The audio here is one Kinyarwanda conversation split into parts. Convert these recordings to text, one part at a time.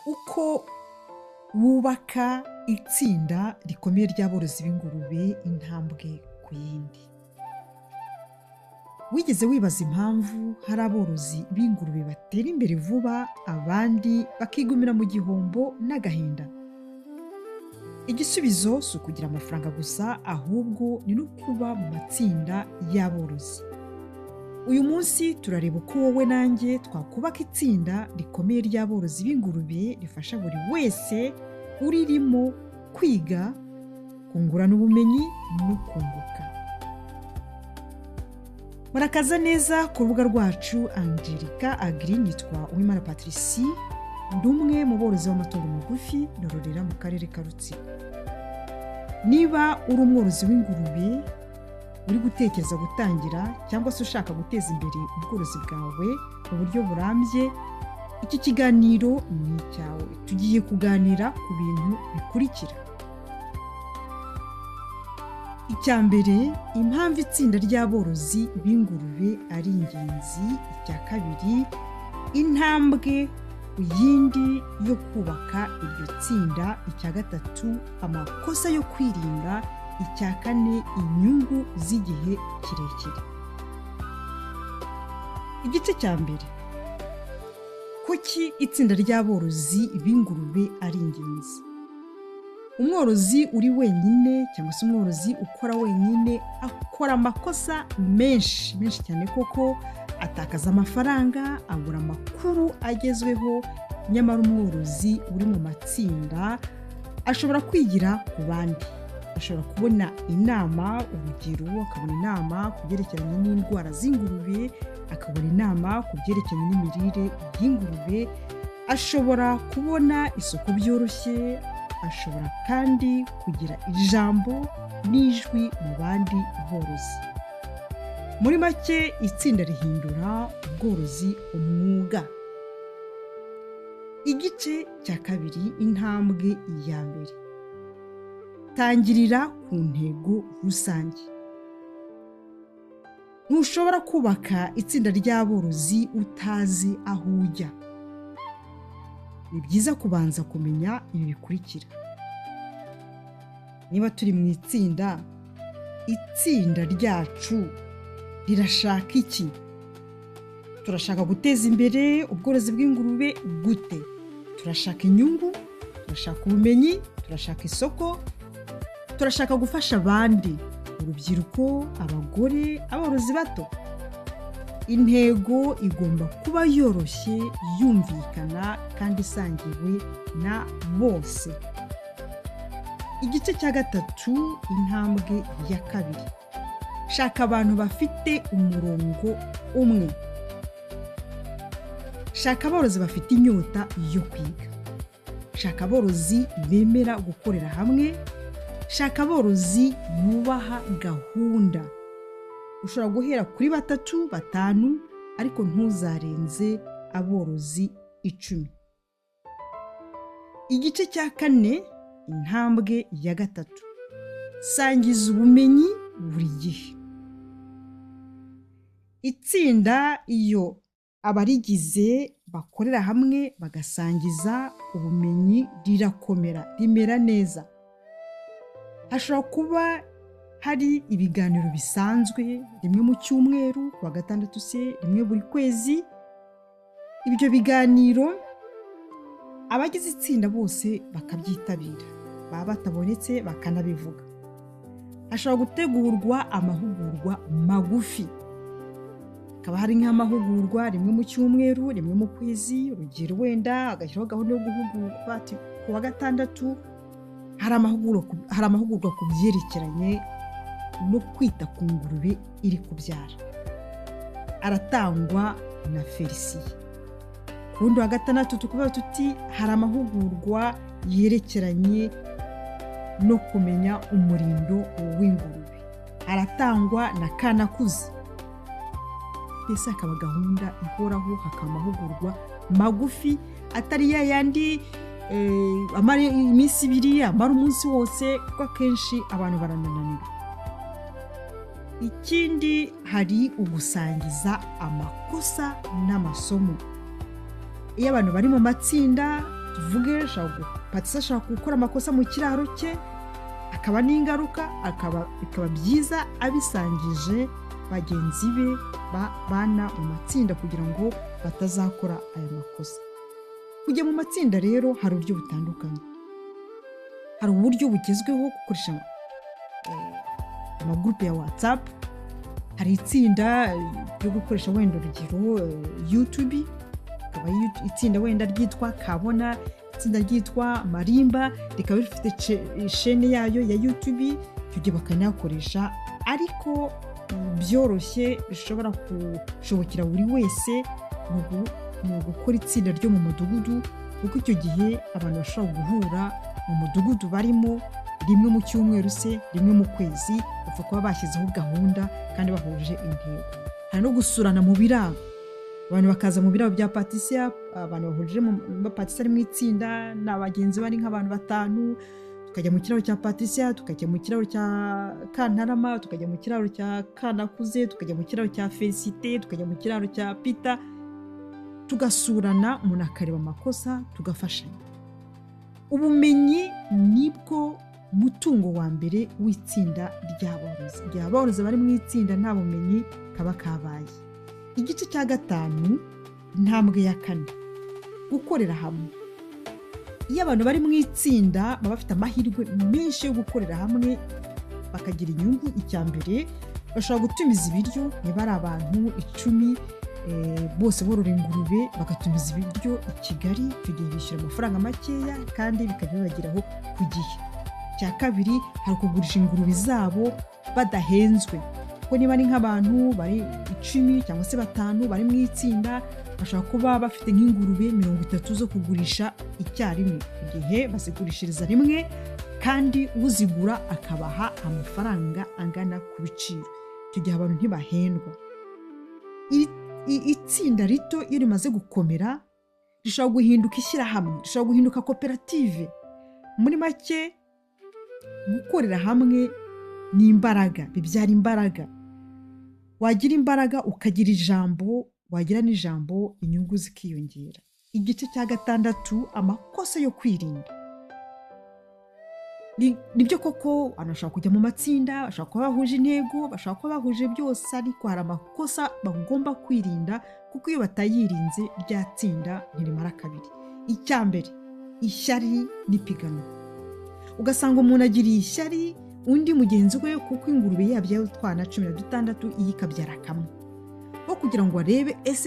uko wubaka itsinda rikomeye ry'aborozi b'ingurube intambwe ku yindi. Wigeze wibaza impamvu hari aborozi b'ingurube batera imbere vuba abandi bakigumira mu gihombo n'agahinda? Igisubizo si ukugira amafaranga gusa, ahubwo ni no kuba mu matsinda y'aborozi. Uyu munsi turareba uko wowe nanjye twakubaka itsinda rikomeye ry'aborozi b'ingurube rifasha buri wese uririmo kwiga, kungurana ubumenyi no kunguka. Murakaza neza ku rubuga rwacu Angelica Agri. Nitwa Uwimana Patricie, ndi umwe mu borozi b'amatungo magufi nororera mu karere ka Rutsiro. Niba uri umworozi w'ingurube uri gutekereza gutangira cyangwa se ushaka guteza imbere ubworozi bwawe mu buryo burambye, iki kiganiro ni icyawe. Tugiye kuganira ku bintu bikurikira. Icya mbere, impamvu itsinda ry'aborozi b'ingurube ari ingenzi. Icya kabiri, intambwe ku yindi yo kubaka iryo tsinda. Icya gatatu, amakosa yo kwirinda. Icya kane, inyungu z'igihe kirekire. Igice cya mbere, kuki itsinda ry'aborozi b'ingurube ari ingenzi? Umworozi uri wenyine cyangwa se umworozi ukora wenyine akora amakosa menshi cyane, koko atakaza amafaranga, abura amakuru agezweho. Nyamara umworozi uri mu matsinda ashobora kwigira ku bandi, ashobora kubona inama, urugero akabona inama ku byerekeranye n'indwara z'ingurube, akabona inama ku byerekeranye n'imirire y'ingurube, ashobora kubona isoko byoroshye, ashobora kandi kugira ijambo n'ijwi mu bandi borozi. Muri make, itsinda rihindura ubworozi umwuga. Igice cya kabiri, intambwe ya mbere, tangirira ku ntego rusange. Ntushobora kubaka itsinda ry'aborozi utazi aho ujya. Ni byiza kubanza kumenya ibi bikurikira. Niba turi mu itsinda ryacu rirashaka iki? Turashaka guteza imbere ubworozi bw'ingurube gute? Turashaka inyungu, turashaka ubumenyi, turashaka isoko, turashaka gufasha abandi, urubyiruko, abagore, aborozi bato. Intego igomba kuba yoroshye, yumvikana kandi isangiwe na bose. Igice cya gatatu, intambwe ya kabiri, shaka abantu bafite umurongo umwe. Shaka aborozi bafite inyota yo kwiga. Shaka aborozi bemera gukorera hamwe. Shaka aborozi bubaha gahunda. Ushobora guhera kuri 3, 5, ariko ntuzarenze aborozi 10. Igice cya kane, intambwe ya gatatu, sangiza ubumenyi buri gihe. Itsinda iyo abarigize bakorera hamwe bagasangiza ubumenyi rirakomera, rimera neza. Hashobora kuba hari ibiganiro bisanzwe, rimwe mu cyumweru, kuwa gatandatu se rimwe buri kwezi. Ibyo biganiro abagize itsinda bose bakabyitabira, baba batabonetse bakanabivuga. Hashobora gutegurwa amahugurwa magufi. Hakaba hari nk'amahugurwa rimwe mu cyumweru, rimwe mu kwezi. Urugero wenda agashyiraho gahunda yo guhugurwa ati kuwa gatandatu hari amahugurwa ku byerekeranye no kwita ku ngurube iri kubyara. Aratangwa na Felicien. Ku wundi wa gatandatu tukuvuga tuti hari amahugurwa yerekeranye no kumenya umurindo w'ingurube. Aratangwa na Kanakuze. Mbese hakaba gahunda ihoraho, hakaba amahugurwa magufi atari yayandi amara iminsi 2, amara umunsi wose, kuko akenshi abantu barananirwa. Ikindi, hari ugusangiza amakosa n'amasomo. Iyo abantu bari mu matsinda tuvuge Patisa ashobora gukora amakosa mu kiraro cye akaba n'ingaruka bikaba byiza abisangije bagenzi be bana mu matsinda kugira ngo batazakora aya makosa. Kujya mu matsinda rero hari uburyo butandukanye. Hari uburyo bugezweho gukoresha amagurupe ya WhatsApp, hari itsinda ryo gukoresha wenda urugero YouTube, akaba itsinda wenda ryitwa Kabona, itsinda ryitwa Marimba, rikaba rifite chaîne yayo ya YouTube, ibyo bakanakoresha ariko byoroshye bishobora gushobokera buri wese mu gukora itsinda ryo mu mudugudu, kuko icyo gihe abantu bashobora guhura mu mudugudu barimo rimwe mu cyumweru se rimwe mu kwezi, bapfa kuba bashyizeho gahunda kandi bahuje intego. Hari no gusurana mu biraro, abantu bakaza mu biraro bya Patisia, abantu bahurije mu Patisia ari mu itsinda n'abagenzi bari nk'abantu 5, tukajya mu kiraro cya Patisia, tukajya mu kiraro cya Kantarama, tukajya mu kiraro cya Kanakuze, tukajya mu kiraro cya Felicite, tukajya mu kiraro cya Peter, tugasurana, umuntu akareba amakosa, tugafashanya. Ubumenyi nibwo mutungo wa mbere w'itsinda ry'aborozi. Igihe aborozi bari mu itsinda nta bumenyi kaba kabaye. Igice cya 5, intambwe ya 4, gukorera hamwe. Iyo abantu bari mu itsinda baba bafite amahirwe menshi yo gukorera hamwe bakagira inyungu. Icya mbere, bashobora gutumiza ibiryo, niba ari abantu 10 bose borora ingurube bagatumiza ibiryo i Kigali, icyo gihe bishyura amafaranga makeya kandi bikajya bibageraho ku gihe. Icya kabiri, hari kugurisha ingurube zabo badahenzwe, kuko niba ari nk'abantu bari 10 cyangwa se 5 bari mu itsinda, bashobora kuba bafite nk'ingurube 30 zo kugurisha icyarimwe, igihe bazigurishiriza rimwe kandi uzigura akabaha amafaranga angana ku biciro. Icyo gihe abantu ntibahendwa. Itsinda rito iyo rimaze gukomera rishobora guhinduka ishyirahamwe, rishobora guhinduka koperative. Muri make, gukorera hamwe ni imbaraga, bibyara imbaraga. Wagira imbaraga ukagira ijambo, wagira n'ijambo inyungu zikiyongera. Igice cya 6, amakosa yo kwirinda. Nibyo koko anashaka kujya mu matsinda, bashaka kuba bahuje intego, bashaka kuba bahuje byose, ariko hari amakosa bagomba kwirinda, kuko iyo batayirinze rya tsinda ntirimara kabiri. Icya mbere, ishyari n'ipiganwa. Ugasanga umuntu agiriye ishyari undi mugenzi we kuko ingurube yabyaye utwana 16 iyi ikabyara kamwe, bo kugira ngo arebe ese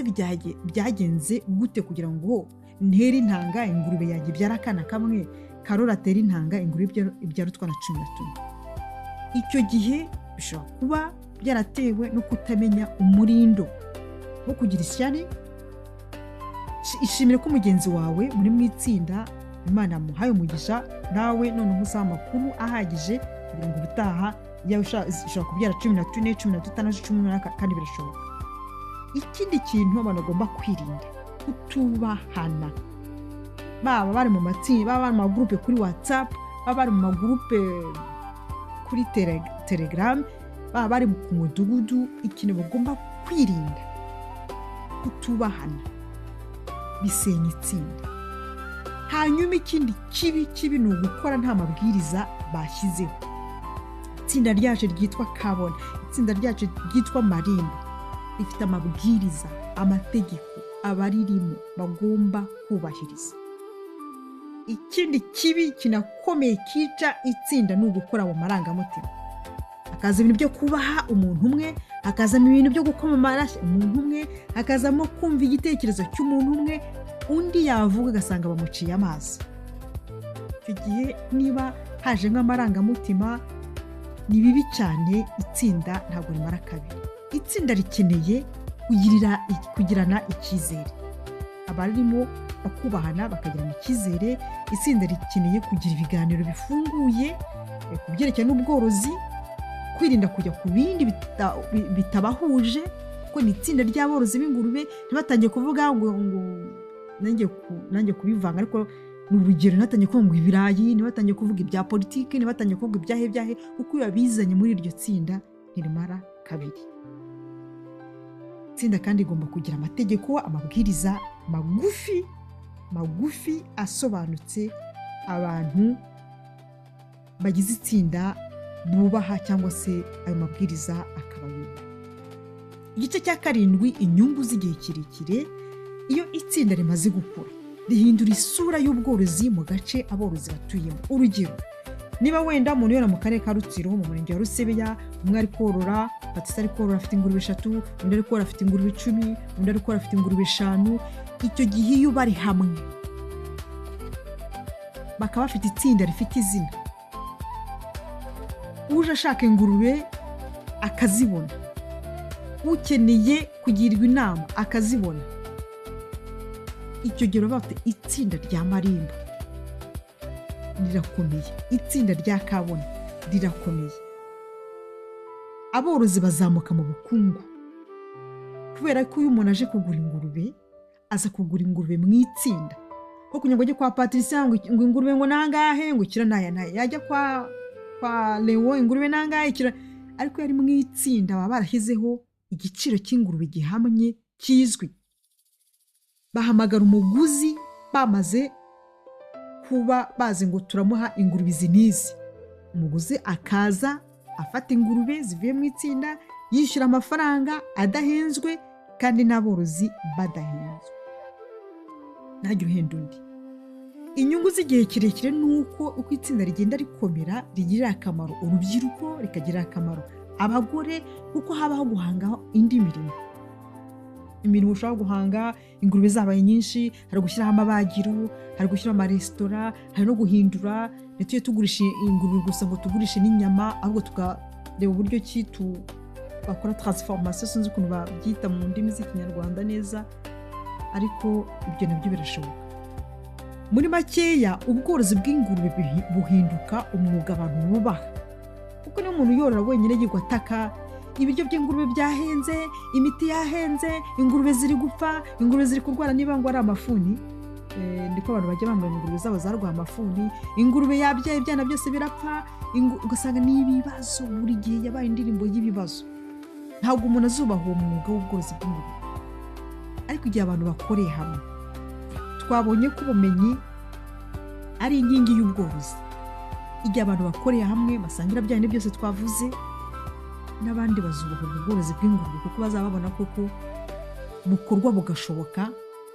byagenze gute kugira ngo ntere intanga ingurube yanjye ibyara akana kamwe, Karoli atera intanga ingurube ibyara utwana 12. Icyo gihe bishobora kuba byaratewe no kutamenya umurindo wo kugira ishyari. Ishimire ko mugenzi wawe muri mu itsinda Imana yamuhaye umugisha, nawe none usaba amakuru ahagije kugira ngo ubutaha ushobora kubyara 14, 15, 18 kandi birashoboka. Ikindi kintu abantu bagomba kwirinda, kutubahana. Baba bari mu matsinda, baba bari mu magurupe kuri WhatsApp, baba bari mu magurupe kuri Telegram, baba bari ku mudugudu, ikintu bagomba kwirinda, kutubahana, bisenya itsinda. Hanyuma ikindi kibi ni ugukora nta mabwiriza bashyizeho. Itsinda ryacu ryitwa Kabona, itsinda ryacu ryitwa Marimba, rifite amabwiriza, amategeko abaririmo bagomba kubahiriza. Ikindi kibi kinakomeye kica itsinda ni ugukora mu marangamutima. Hakaza ibintu byo kubaha umuntu umwe, hakazamo ibintu byo gukoma amarashi umuntu umwe, hakazamo kumva igitekerezo cy'umuntu umwe, undi yavuga agasanga bamuciye amazi. Icyo gihe niba haje nk'amarangamutima ni bibi cyane, itsinda ntabwo rimara kabiri. Itsinda rikeneye kugirana icyizere, abarimo bakubahana bakagirana icyizere. Itsinda rikeneye kugira ibiganiro bifunguye ku byerekeye n'ubworozi, kwirinda kujya ku bindi bitabahuje, kuko ni itsinda ry'aborozi b'ingurube. Ntibatangiye kuvuga ngo nanjye kubivanga, ariko ni urugero, ntibatangiye kuvuga ngo ibirayi, ntibatangiye kuvuga ibya politiki, ntibatangiye kuvuga ibyahe, kuko iyo bizanye muri iryo tsinda ntirimara kabiri. Itsinda kandi igomba kugira amategeko, amabwiriza magufi magufi asobanutse abantu bagize itsinda bubaha cyangwa se ayo mabwiriza akabayobora. Igice cya 7, inyungu z'igihe kirekire. Iyo itsinda rimaze gukura rihindura isura y'ubworozi mu gace aborozi batuyemo. Urugero, niba wenda umuntu yora mu karere ka Rutsiro mu murenge wa Rusebeya, umwe ari korora, Patrice ari korora afite ingurube 3, undi ari korora afite ingurube 10, undi ari korora afite ingurube 5, icyo gihe iyo bari hamwe bakaba bafite itsinda rifite izina, uje ashaka ingurube akazibona, ukeneye kugirwa inama akazibona, icyo gihe bafite itsinda rya Marimba rirakomeye, itsinda rya Kabone rirakomeye. Aborozi bazamuka mu bukungu kubera ko uyu umuntu aje kugura ingurube aza kugura ingurube mu itsinda, ko kunyagwa ajye kwa Patricia ngo ingurube ngo nangahe ngo kira naya yajya kwa Leo ingurube nangahe kira, ariko yari mu itsinda baba barashyizeho igiciro cy'ingurube gihamye kizwi. Bahamagara umuguzi bamaze kuba bazi ngo turamuha ingurube izi n'izi, umuguzi akaza afata ingurube zivuye mu itsinda yishyura amafaranga adahenzwe kandi n'aborozi badahenzwe, ntagire uhenda undi. Inyungu z'igihe kirekire ni uko itsinda rigenda rikomera rigirira akamaro urubyiruko, rikagirira akamaro abagore, kuko habaho guhanga indi imirimo ushobora guhanga. Ingurube zabaye nyinshi, hari gushyiraho amabagiro, hari gushyiraho amaresitora, hari no guhindura, ntituye tugurisha ingurube gusa ngo tugurishe n'inyama, ahubwo tukareba uburyo ki bakora transformation, sinzi ukuntu babyita mu ndimi z'ikinyarwanda neza, ariko ibyo nabyo birashoboka. Muri makeya ubworozi bw'ingurube buhinduka umwuga abantu bubaha, kuko niyo umuntu yorora wenyine yigwa ataka ibiryo by'ingurube byahenze, imiti yahenze, ingurube ziri gupfa, ingurube ziri kurwara niba ngo ari amafuni, ndiko abantu bajya bambara ingurube zabo zarwaye amafuni, ingurube yabyaye ibyana byose birapfa, ugasanga ni ibibazo, buri gihe yabaye indirimbo y'ibibazo. Ntabwo umuntu azubaha uwo mwuga w'ubworozi bw'ingurube, ariko igihe abantu bakoreye hamwe, twabonye ko ubumenyi ari inkingi y'ubworozi. Igihe abantu bakoreye hamwe basangira byane byose twavuze, n'abandi bazubaha ubworozi bw'ingurube kuko bazaba babona koko bukorwa bugashoboka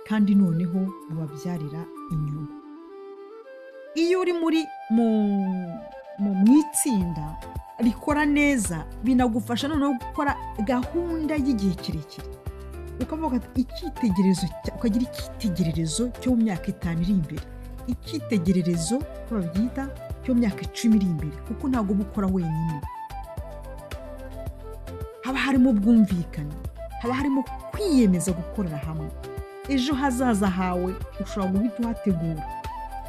kandi noneho bubabyarira inyungu. Iyo uri mu itsinda rikora neza, binagufasha noneho gukora gahunda y'igihe kirekire, ukavuga icyitegererezo, ukagira icyitegererezo cyo mu myaka 5 iri imbere, icyitegererezo ko babyita cyo mu myaka 10 iri imbere, kuko ntabwo bukora wenyine. Haba harimo ubwumvikane, haba harimo kwiyemeza gukorera hamwe. Ejo hazaza hawe ushobora guhita uhategura,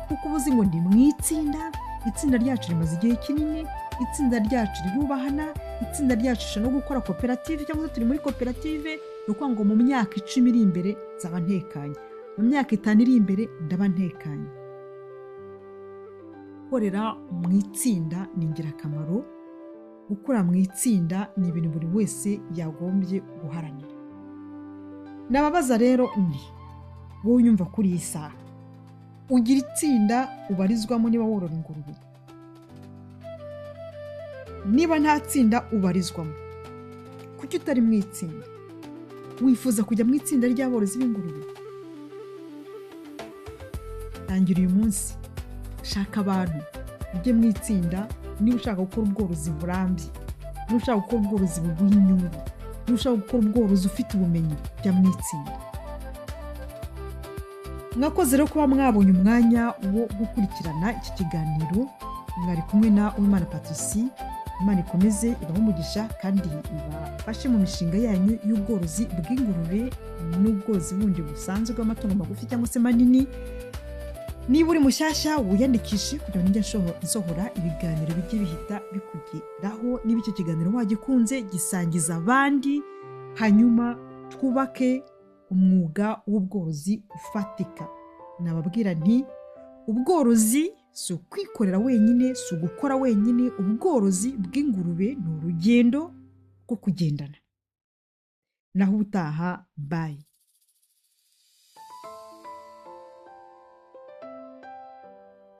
kuko ubuzi ngo ndi mu itsinda ryacu rimaze igihe kinini, itsinda ryacu rirubahana, itsinda ryacu no gukora koperative cyangwa turi muri koperative, nuko ngo mu myaka 10 iri imbere nzaba ntekanye, mu myaka 5 iri imbere ndaba ntekanye. Gukorera mu itsinda ni ingirakamaro, gukora mu itsinda ni ibintu buri wese yagombye guharanira. Nababaza rero wowe unyumva kuri iyi saha, ugira itsinda ubarizwamo niba worora ingurube? Niba nta tsinda ubarizwamo, kuki utari mu itsinda? Wifuza kujya mu itsinda ry'aborozi b'ingurube? Tangira uyu munsi, shaka abantu ujye mu itsinda. Niba ushaka gukora ubworozi burambye, niba ushaka gukora ubworozi buguha inyungu, niba ushaka gukora ubworozi ufite ubumenyi, jya mu itsinda. Mwakoze rero kuba mwabonye umwanya wo gukurikirana iki kiganiro. Mwari kumwe na Uwimana Patricie. Imana ikomeze ibahe umugisha kandi ibafashe mu mishinga yanyu y'ubworozi bw'ingurube n'ubworozi bundi busanzwe bw'amatungo magufi cyangwa se manini. Niba uri mushyashya wiyandikishe kugira ngo njye nsohora ibiganiro bijye bihita bikugeraho. Niba icyo kiganiro wagikunze, gisangiza abandi, hanyuma twubake umwuga w'ubworozi ufatika. Nababwira nti ubworozi si ukwikorera wenyine, si ugukora wenyine. Ubworozi bw'ingurube ni urugendo rwo kugendana. Naho ubutaha, bye.